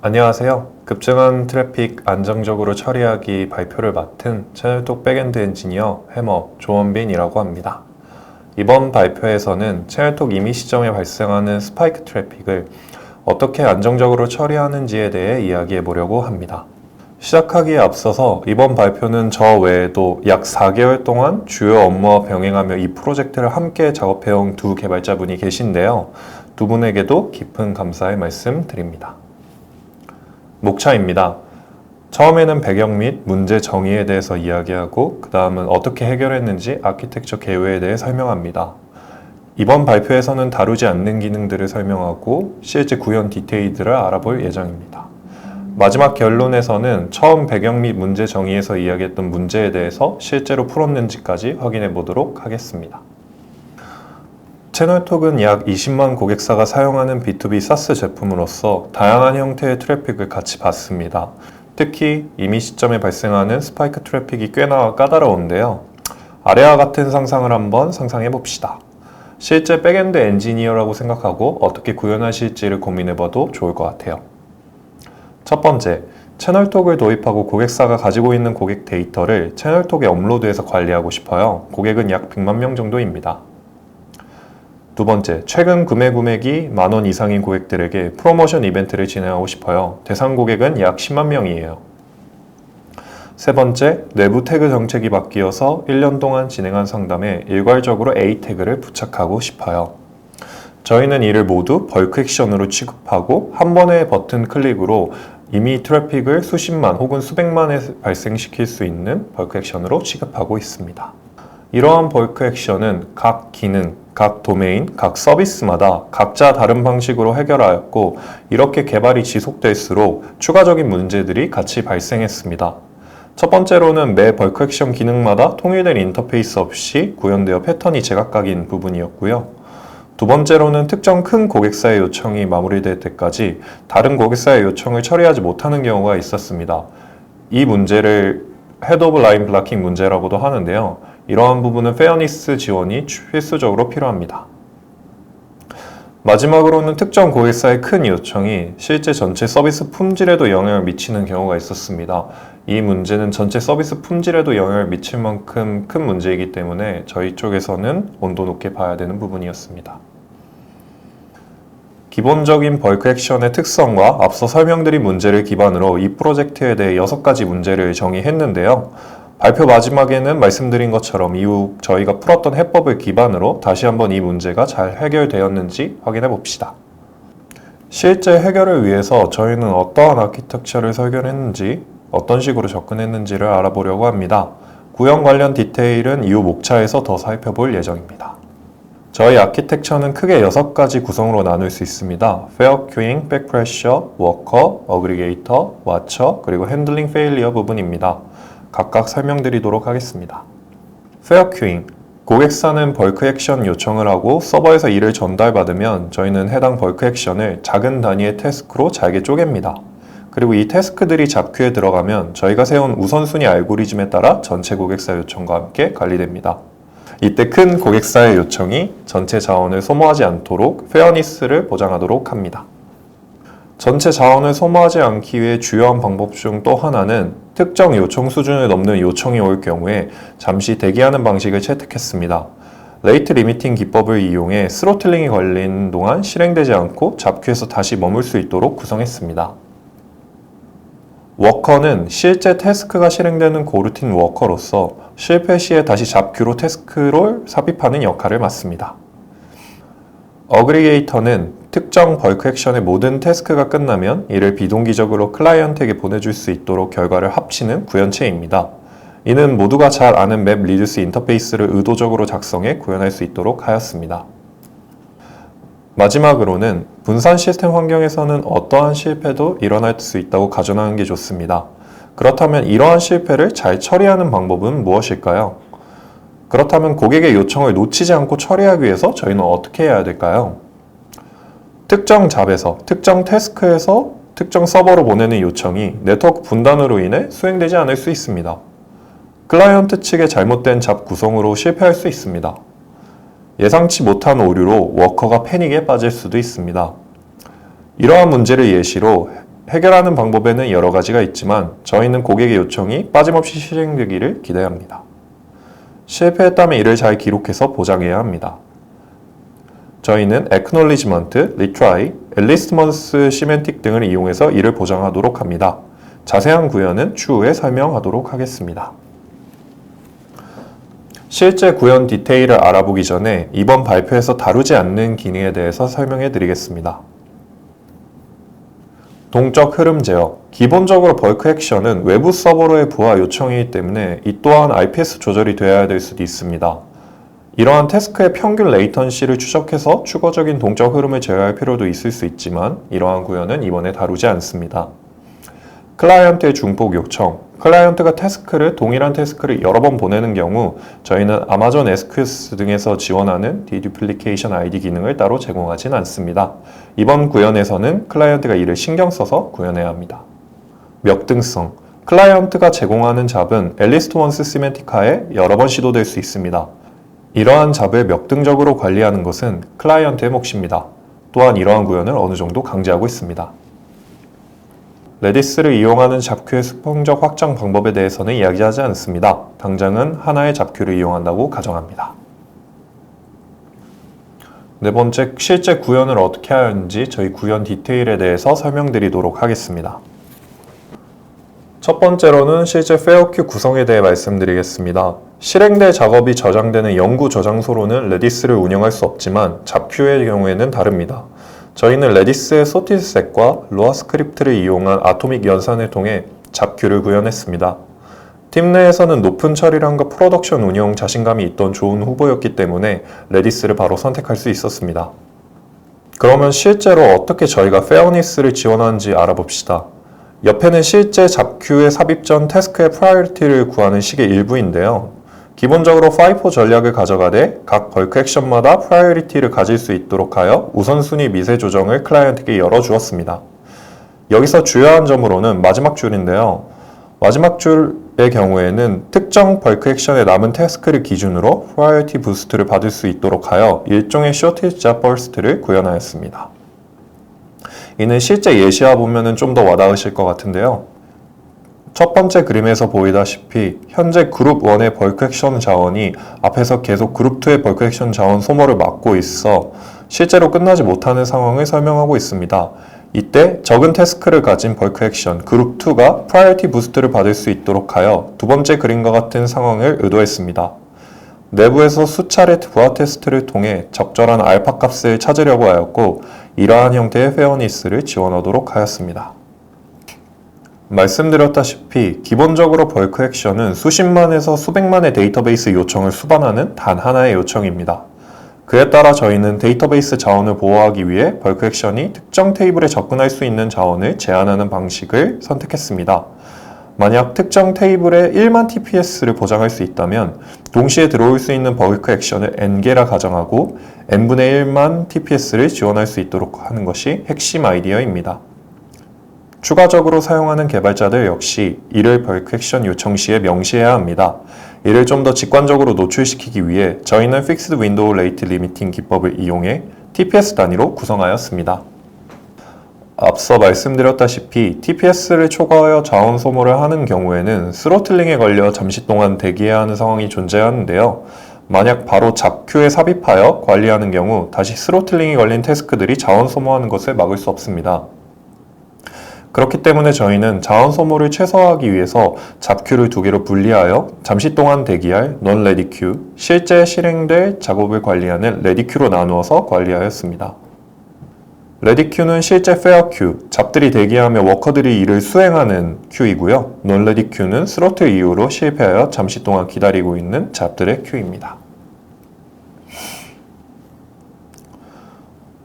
안녕하세요. 급증한 트래픽 안정적으로 처리하기 발표를 맡은 채널톡 백엔드 엔지니어 해머 조원빈이라고 합니다. 이번 발표에서는 채널톡 임의 시점에 발생하는 스파이크 트래픽을 어떻게 안정적으로 처리하는지에 대해 이야기해 보려고 합니다. 시작하기에 앞서서 이번 발표는 저 외에도 약 4개월 동안 주요 업무와 병행하며 이 프로젝트를 함께 작업해온 두 개발자분이 계신데요. 두 분에게도 깊은 감사의 말씀 드립니다. 목차입니다. 처음에는 배경 및 문제 정의에 대해서 이야기하고 그 다음은 어떻게 해결했는지 아키텍처 개요에 대해 설명합니다. 이번 발표에서는 다루지 않는 기능들을 설명하고 실제 구현 디테일들을 알아볼 예정입니다. 마지막 결론에서는 처음 배경 및 문제 정의에서 이야기했던 문제에 대해서 실제로 풀었는지까지 확인해 보도록 하겠습니다. 채널톡은 약 20만 고객사가 사용하는 B2B SaaS 제품으로서 다양한 형태의 트래픽을 같이 받습니다. 특히 임의 시점에 발생하는 스파이크 트래픽이 꽤나 까다로운데요. 아래와 같은 상상을 한번 상상해 봅시다. 실제 백엔드 엔지니어라고 생각하고 어떻게 구현하실지를 고민해 봐도 좋을 것 같아요. 첫 번째, 채널톡을 도입하고 고객사가 가지고 있는 고객 데이터를 채널톡에 업로드해서 관리하고 싶어요. 고객은 약 100만 명 정도입니다. 두 번째, 최근 구매 금액이 10,000원 이상인 고객들에게 프로모션 이벤트를 진행하고 싶어요. 대상 고객은 약 10만 명이에요. 세 번째, 내부 태그 정책이 바뀌어서 1년 동안 진행한 상담에 일괄적으로 A 태그를 부착하고 싶어요. 저희는 이를 모두 벌크 액션으로 취급하고 한 번의 버튼 클릭으로 이미 트래픽을 수십만 혹은 수백만에 발생시킬 수 있는 벌크 액션으로 취급하고 있습니다. 이러한 벌크 액션은 각 기능, 각 도메인, 각 서비스마다 각자 다른 방식으로 해결하였고 이렇게 개발이 지속될수록 추가적인 문제들이 같이 발생했습니다. 첫 번째로는 매 벌크 액션 기능마다 통일된 인터페이스 없이 구현되어 패턴이 제각각인 부분이었고요. 두 번째로는 특정 큰 고객사의 요청이 마무리될 때까지 다른 고객사의 요청을 처리하지 못하는 경우가 있었습니다. 이 문제를 헤드 오브 라인 블락킹 문제라고도 하는데요. 이러한 부분은 페어니스 지원이 필수적으로 필요합니다. 마지막으로는 특정 고객사의 큰 요청이 실제 전체 서비스 품질에도 영향을 미치는 경우가 있었습니다. 이 문제는 전체 서비스 품질에도 영향을 미칠 만큼 큰 문제이기 때문에 저희 쪽에서는 온도 높게 봐야 되는 부분이었습니다. 기본적인 벌크 액션의 특성과 앞서 설명드린 문제를 기반으로 이 프로젝트에 대해 6가지 문제를 정의했는데요. 발표 마지막에는 말씀드린 것처럼 이후 저희가 풀었던 해법을 기반으로 다시 한번 이 문제가 잘 해결되었는지 확인해 봅시다. 실제 해결을 위해서 저희는 어떠한 아키텍처를 설계했는지 어떤 식으로 접근했는지를 알아보려고 합니다. 구현 관련 디테일은 이후 목차에서 더 살펴볼 예정입니다. 저희 아키텍처는 크게 6가지 구성으로 나눌 수 있습니다. 페어 큐잉, 백프레셔, 워커, 어그리게이터, 와처, 그리고 핸들링 페일리어 부분입니다. 각각 설명드리도록 하겠습니다. 페어 큐잉, 고객사는 벌크 액션 요청을 하고 서버에서 이를 전달받으면 저희는 해당 벌크 액션을 작은 단위의 태스크로 잘게 쪼갭니다. 그리고 이 태스크들이 잡큐에 들어가면 저희가 세운 우선순위 알고리즘에 따라 전체 고객사 요청과 함께 관리됩니다. 이때 큰 고객사의 요청이 전체 자원을 소모하지 않도록 페어니스를 보장하도록 합니다. 전체 자원을 소모하지 않기 위해 주요한 방법 중 또 하나는 특정 요청 수준을 넘는 요청이 올 경우에 잠시 대기하는 방식을 채택했습니다. 레이트 리미팅 기법을 이용해 스로틀링이 걸리는 동안 실행되지 않고 잡큐에서 다시 머물 수 있도록 구성했습니다. 워커는 실제 태스크가 실행되는 고루틴 워커로서 실패 시에 다시 잡큐로 태스크를 삽입하는 역할을 맡습니다. 어그리게이터는 특정 벌크 액션의 모든 태스크가 끝나면 이를 비동기적으로 클라이언트에게 보내줄 수 있도록 결과를 합치는 구현체입니다. 이는 모두가 잘 아는 맵 리듀스 인터페이스를 의도적으로 작성해 구현할 수 있도록 하였습니다. 마지막으로는 분산 시스템 환경에서는 어떠한 실패도 일어날 수 있다고 가정하는 게 좋습니다. 그렇다면 이러한 실패를 잘 처리하는 방법은 무엇일까요? 그렇다면 고객의 요청을 놓치지 않고 처리하기 위해서 저희는 어떻게 해야 될까요? 특정 잡에서, 특정 태스크에서 특정 서버로 보내는 요청이 네트워크 분단으로 인해 수행되지 않을 수 있습니다. 클라이언트 측의 잘못된 잡 구성으로 실패할 수 있습니다. 예상치 못한 오류로 워커가 패닉에 빠질 수도 있습니다. 이러한 문제를 예시로 해결하는 방법에는 여러 가지가 있지만 저희는 고객의 요청이 빠짐없이 실행되기를 기대합니다. 실패했다면 이를 잘 기록해서 보장해야 합니다. 저희는 acknowledgement, retry, enlistment 시멘틱 등을 이용해서 이를 보장하도록 합니다. 자세한 구현은 추후에 설명하도록 하겠습니다. 실제 구현 디테일을 알아보기 전에 이번 발표에서 다루지 않는 기능에 대해서 설명해 드리겠습니다. 동적 흐름 제어. 기본적으로 벌크 액션은 외부 서버로의 부하 요청이기 때문에 이 또한 RPS 조절이 되어야 될 수도 있습니다. 이러한 태스크의 평균 레이턴시를 추적해서 추가적인 동적 흐름을 제어할 필요도 있을 수 있지만 이러한 구현은 이번에 다루지 않습니다. 클라이언트의 중복 요청. 클라이언트가 동일한 태스크를 여러 번 보내는 경우 저희는 아마존 SQS 등에서 지원하는 Deduplication ID 기능을 따로 제공하진 않습니다. 이번 구현에서는 클라이언트가 이를 신경 써서 구현해야 합니다. 역등성. 클라이언트가 제공하는 잡은 enlist-once 시멘틱 하에 여러 번 시도될 수 있습니다. 이러한 잡을 역등적으로 관리하는 것은 클라이언트의 몫입니다. 또한 이러한 구현을 어느 정도 강제하고 있습니다. 레디스를 이용하는 잡큐의 수평적 확장 방법에 대해서는 이야기하지 않습니다. 당장은 하나의 잡큐를 이용한다고 가정합니다. 네 번째, 실제 구현을 어떻게 하는지 저희 구현 디테일에 대해서 설명드리도록 하겠습니다. 첫 번째로는 실제 페어큐 구성에 대해 말씀드리겠습니다. 실행될 작업이 저장되는 영구 저장소로는 레디스를 운영할 수 없지만 잡큐의 경우에는 다릅니다. 저희는 레디스의 소티셋과 로아 스크립트를 이용한 아토믹 연산을 통해 잡큐를 구현했습니다. 팀 내에서는 높은 처리량과 프로덕션 운영 자신감이 있던 좋은 후보였기 때문에 레디스를 바로 선택할 수 있었습니다. 그러면 실제로 어떻게 저희가 페어니스를 지원하는지 알아봅시다. 옆에는 실제 잡큐의 삽입 전 태스크의 프라이어리티를 구하는 식의 일부인데요. 기본적으로 FIFO 전략을 가져가되 각 벌크 액션마다 프라이어리티를 가질 수 있도록 하여 우선순위 미세 조정을 클라이언트에게 열어주었습니다. 여기서 주요한 점으로는 마지막 줄인데요. 마지막 줄의 경우에는 특정 벌크 액션에 남은 태스크를 기준으로 프라이어리티 부스트를 받을 수 있도록 하여 일종의 shortest job burst를 구현하였습니다. 이는 실제 예시화 보면 좀 더 와닿으실 것 같은데요. 첫 번째 그림에서 보이다시피 현재 그룹 1의 벌크 액션 자원이 앞에서 계속 그룹 2의 벌크 액션 자원 소모를 막고 있어 실제로 끝나지 못하는 상황을 설명하고 있습니다. 이때 적은 태스크를 가진 벌크 액션 그룹 2가 프라이어티 부스트를 받을 수 있도록 하여 두 번째 그림과 같은 상황을 의도했습니다. 내부에서 수차례 부하 테스트를 통해 적절한 알파 값을 찾으려고 하였고 이러한 형태의 페어니스를 지원하도록 하였습니다. 말씀드렸다시피 기본적으로 벌크 액션은 수십만에서 수백만의 데이터베이스 요청을 수반하는 단 하나의 요청입니다. 그에 따라 저희는 데이터베이스 자원을 보호하기 위해 벌크 액션이 특정 테이블에 접근할 수 있는 자원을 제한하는 방식을 선택했습니다. 만약 특정 테이블에 1만 TPS를 보장할 수 있다면 동시에 들어올 수 있는 벌크 액션을 n개라 가정하고 n분의 1만 TPS를 지원할 수 있도록 하는 것이 핵심 아이디어입니다. 추가적으로 사용하는 개발자들 역시 이를 벌크 액션 요청 시에 명시해야 합니다. 이를 좀 더 직관적으로 노출시키기 위해 저희는 Fixed Window Rate Limiting 기법을 이용해 TPS 단위로 구성하였습니다. 앞서 말씀드렸다시피 TPS를 초과하여 자원 소모를 하는 경우에는 스로틀링에 걸려 잠시 동안 대기해야 하는 상황이 존재하는데요. 만약 바로 잡큐에 삽입하여 관리하는 경우 다시 스로틀링이 걸린 태스크들이 자원 소모하는 것을 막을 수 없습니다. 그렇기 때문에 저희는 자원 소모를 최소화하기 위해서 잡큐를 두 개로 분리하여 잠시 동안 대기할 non-ready queue, 실제 실행될 작업을 관리하는 ready queu로 나누어서 관리하였습니다. ready queu는 실제 fair queue, 잡들이 대기하며 워커들이 일을 수행하는 큐이고요. non-ready queu는 스로틀 이후로 실패하여 잠시 동안 기다리고 있는 잡들의 큐입니다.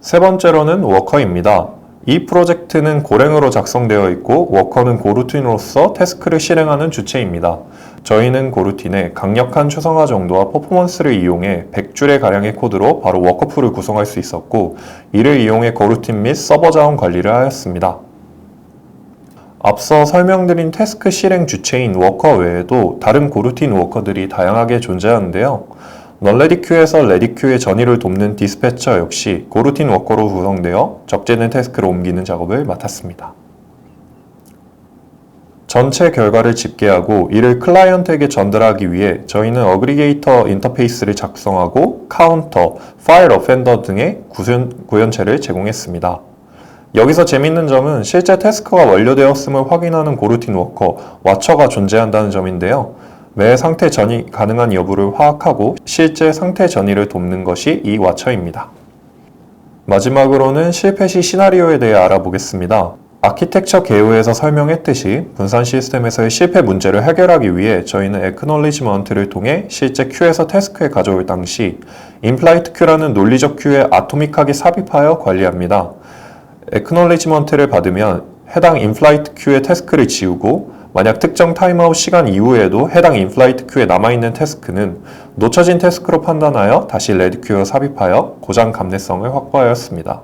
세 번째로는 워커입니다. 이 프로젝트는 고랭으로 작성되어 있고 워커는 고루틴으로서 태스크를 실행하는 주체입니다. 저희는 고루틴에 강력한 추상화 정도와 퍼포먼스를 이용해 100줄의 가량의 코드로 바로 워커풀을 구성할 수 있었고 이를 이용해 고루틴 및 서버 자원 관리를 하였습니다. 앞서 설명드린 태스크 실행 주체인 워커 외에도 다른 고루틴 워커들이 다양하게 존재하는데요. non-ready queue에서 ready queu의 전이를 돕는 디스패처 역시 고루틴 워커로 구성되어 적재된 태스크를 옮기는 작업을 맡았습니다. 전체 결과를 집계하고 이를 클라이언트에게 전달하기 위해 저희는 어그리게이터 인터페이스를 작성하고 카운터, 파일 어펜더 등의 구현체를 제공했습니다. 여기서 재밌는 점은 실제 태스크가 완료되었음을 확인하는 고루틴 워커, 와처가 존재한다는 점인데요. 매 상태 전이 가능한 여부를 파악하고 실제 상태 전이를 돕는 것이 이 와처입니다. 마지막으로는 실패 시 시나리오에 대해 알아보겠습니다. 아키텍처 개요에서 설명했듯이 분산 시스템에서의 실패 문제를 해결하기 위해 저희는 acknowledgement를 통해 실제 큐에서 태스크에 가져올 당시 implied queue라는 논리적 큐에 아토믹하게 삽입하여 관리합니다. acknowledgement를 받으면 해당 implied queu의 태스크를 지우고 만약 특정 타임아웃 시간 이후에도 해당 implied queu에 남아있는 태스크는 놓쳐진 태스크로 판단하여 다시 red queu에 삽입하여 고장 감내성을 확보하였습니다.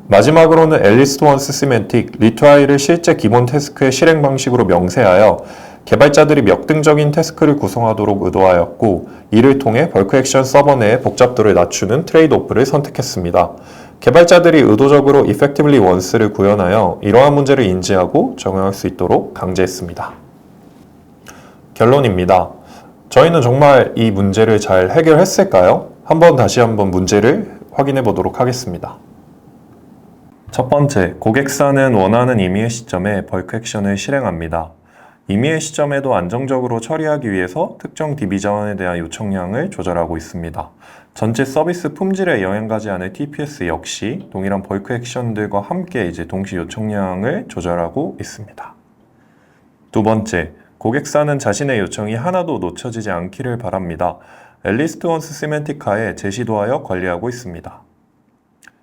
마지막으로는 앨리스트 원스 시멘틱, 리트라이를 실제 기본 태스크의 실행 방식으로 명세하여 개발자들이 역등적인 태스크를 구성하도록 의도하였고 이를 통해 벌크 액션 서버 내의 복잡도를 낮추는 트레이드오프를 선택했습니다. 개발자들이 의도적으로 effectively once를 구현하여 이러한 문제를 인지하고 적용할 수 있도록 강제했습니다. 결론입니다. 저희는 정말 이 문제를 잘 해결했을까요? 다시 한번 문제를 확인해 보도록 하겠습니다. 첫 번째, 고객사는 원하는 임의의 시점에 벌크 액션을 실행합니다. 임의의 시점에도 안정적으로 처리하기 위해서 특정 DB 자원에 대한 요청량을 조절하고 있습니다. 전체 서비스 품질에 영향가지 않을 TPS 역시 동일한 벌크 액션들과 함께 동시 요청량을 조절하고 있습니다. 두 번째, 고객사는 자신의 요청이 하나도 놓쳐지지 않기를 바랍니다. 앨리스트 원스 시멘틱하에 제시도하여 관리하고 있습니다.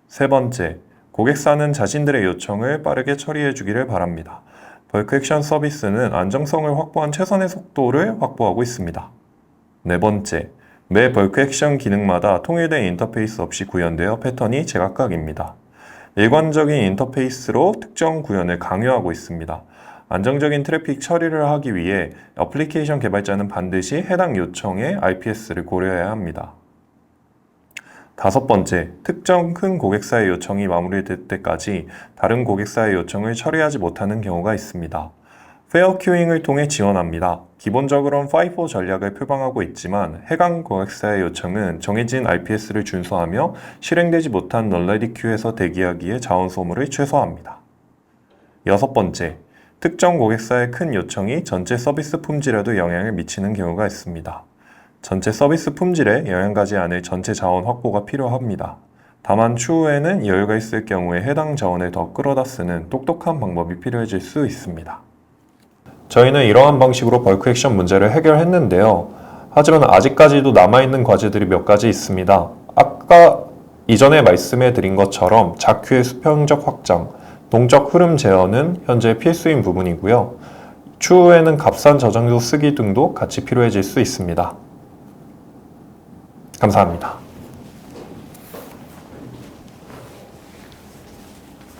세 번째, 고객사는 자신들의 요청을 빠르게 처리해 주기를 바랍니다. 벌크 액션 서비스는 안정성을 확보한 최선의 속도를 확보하고 있습니다. 네 번째, 매 벌크 액션 기능마다 통일된 인터페이스 없이 구현되어 패턴이 제각각입니다. 일관적인 인터페이스로 특정 구현을 강요하고 있습니다. 안정적인 트래픽 처리를 하기 위해 애플리케이션 개발자는 반드시 해당 요청의 RPS를 고려해야 합니다. 다섯 번째, 특정 큰 고객사의 요청이 마무리될 때까지 다른 고객사의 요청을 처리하지 못하는 경우가 있습니다. 페어 큐잉을 통해 지원합니다. 기본적으로는 FIFO 전략을 표방하고 있지만 해당 고객사의 요청은 정해진 RPS를 준수하며 실행되지 못한 넌레디 큐에서 대기하기에 자원 소모를 최소화합니다. 여섯 번째, 특정 고객사의 큰 요청이 전체 서비스 품질에도 영향을 미치는 경우가 있습니다. 전체 서비스 품질에 영향가지 않을 전체 자원 확보가 필요합니다. 다만 추후에는 여유가 있을 경우에 해당 자원을 더 끌어다 쓰는 똑똑한 방법이 필요해질 수 있습니다. 저희는 이러한 방식으로 벌크 액션 문제를 해결했는데요. 하지만 아직까지도 남아있는 과제들이 몇 가지 있습니다. 아까 이전에 말씀해 드린 것처럼 자큐의 수평적 확장, 동적 흐름 제어는 현재 필수인 부분이고요. 추후에는 값산 저장소 쓰기 등도 같이 필요해질 수 있습니다. 감사합니다.